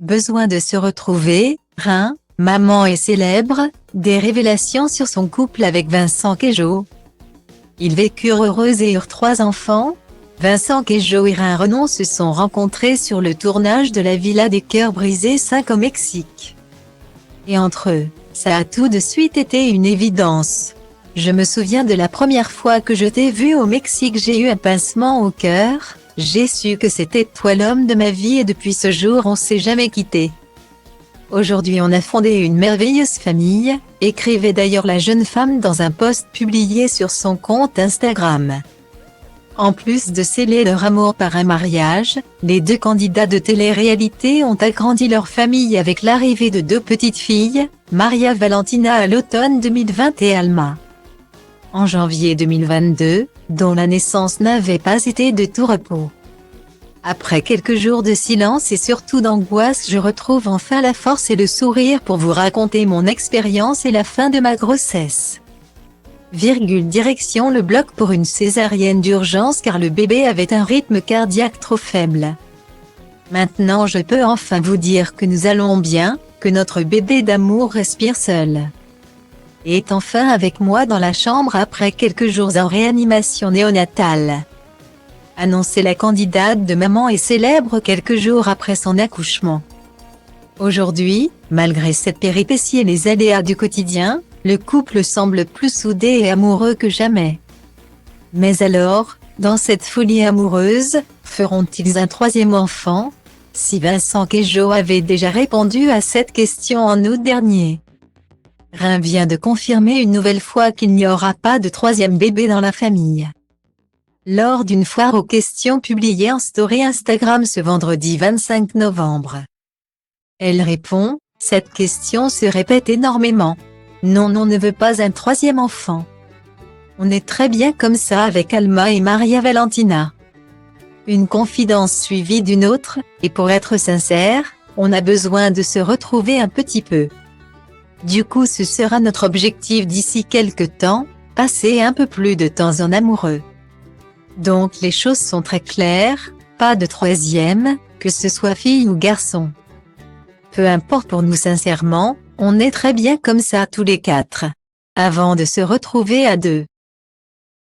Besoin de se retrouver, maman est célèbre, des révélations sur son couple avec Vincent Queijo. Ils vécurent heureux et eurent 3 enfants. Vincent Queijo et Renaud se sont rencontrés sur le tournage de la Villa des Cœurs Brisés 5 au Mexique. Et entre eux, ça a tout de suite été une évidence. Je me souviens de la première fois que je t'ai vu au Mexique, j'ai eu un pincement au cœur, j'ai su que c'était toi l'homme de ma vie et depuis ce jour on s'est jamais quitté. Aujourd'hui on a fondé une merveilleuse famille, écrivait d'ailleurs la jeune femme dans un post publié sur son compte Instagram. En plus de sceller leur amour par un mariage, les 2 candidats de télé-réalité ont agrandi leur famille avec l'arrivée de 2 petites filles, Maria Valentina à l'automne 2020 et Alma en janvier 2022, dont la naissance n'avait pas été de tout repos. Après quelques jours de silence et surtout d'angoisse, je retrouve enfin la force et le sourire pour vous raconter mon expérience et la fin de ma grossesse. Direction le bloc pour une césarienne d'urgence car le bébé avait un rythme cardiaque trop faible. Maintenant je peux enfin vous dire que nous allons bien, que notre bébé d'amour respire seul. Et est enfin avec moi dans la chambre après quelques jours en réanimation néonatale. Annonçait la candidate de Maman est célèbre quelques jours après son accouchement. Aujourd'hui, malgré cette péripétie et les aléas du quotidien, le couple semble plus soudé et amoureux que jamais. Mais alors, dans cette folie amoureuse, feront-ils un 3e enfant? Si Vincent Queijo avait déjà répondu à cette question en août dernier. Vient de confirmer une nouvelle fois qu'il n'y aura pas de 3e bébé dans la famille. Lors d'une foire aux questions publiée en story Instagram ce vendredi 25 novembre. Elle répond, cette question se répète énormément. Non, on ne veut pas un 3e enfant. On est très bien comme ça avec Alma et Maria Valentina. Une confidence suivie d'une autre, et pour être sincère, on a besoin de se retrouver un petit peu. Du coup ce sera notre objectif d'ici quelques temps, passer un peu plus de temps en amoureux. Donc les choses sont très claires, pas de 3e, que ce soit fille ou garçon. Peu importe pour nous sincèrement, on est très bien comme ça tous les 4. Avant de se retrouver à 2.